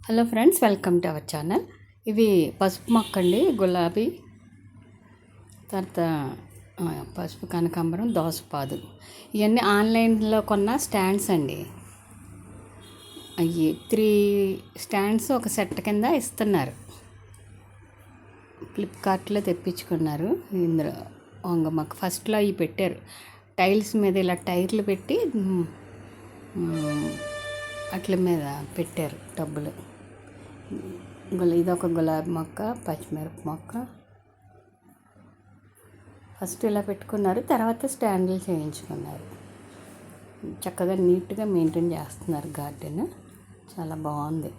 Hello friends, welcome to our channel. ఇవి పసుపు మొక్క అండి, గులాబీ, తర్వాత పసుపు కనకాంబరం, దోసపాదు. ఇవన్నీ ఆన్లైన్లో కొన్న స్టాండ్స్ అండి. అవి 3 స్టాండ్స్ ఒక సెట్ కింద ఇస్తున్నారు. ఫ్లిప్కార్ట్లో తెప్పించుకున్నారు. ఇందులో వంగ మొక్క ఫస్ట్లో అవి పెట్టారు. టైల్స్ మీద ఇలా టైర్లు పెట్టి అట్ల మీద పెట్టారు టబ్బులు. ఇదొక గులాబీ మొక్క, పచ్చిమిరప మొక్క. ఫస్ట్ ఇలా పెట్టుకున్నారు, తర్వాత స్టాండ్లు చేయించుకున్నారు. చక్కగా నీట్గా మెయింటైన్ చేస్తున్నారు గార్డెన్. చాలా బాగుంది.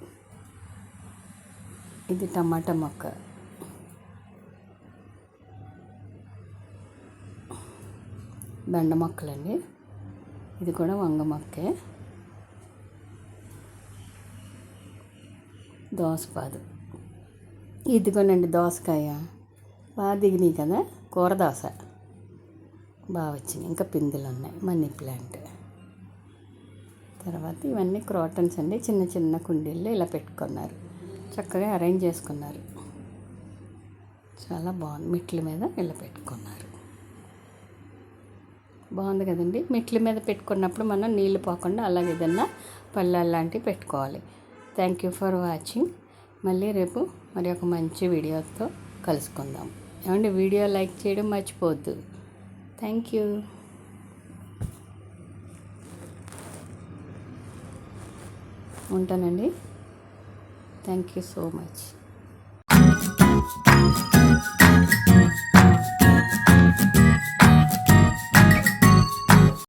ఇది టమాటా మొక్క. బెండ మొక్కలండి. ఇది కూడా వంగ మొక్కే. దోసపాదు. ఇదిగోనండి దోసకాయ. బాగా దిగినాయి కదా, కూర దోస బాగా వచ్చినాయి. ఇంకా పిందులు ఉన్నాయి. Money plant. తర్వాత ఇవన్నీ క్రోటన్స్ అండి. చిన్న చిన్న కుండీల్లో ఇలా పెట్టుకున్నారు. చక్కగా అరేంజ్ చేసుకున్నారు. చాలా బాగుంది. మెట్ల మీద ఇలా పెట్టుకున్నారు. బాగుంది కదండి. మెట్ల మీద పెట్టుకున్నప్పుడు మనం నీళ్ళు పోకుండా అలాగే ఏదన్నా పళ్ళ లాంటివి పెట్టుకోవాలి. Thank you for watching. మళ్ళీ రేపు మరి ఒక మంచి వీడియోతో కలుసుకుందాం. ఏమండి, వీడియో లైక్ చేయడం మర్చిపోవద్దు. Thank you. ఉంటానండి. Thank you so much.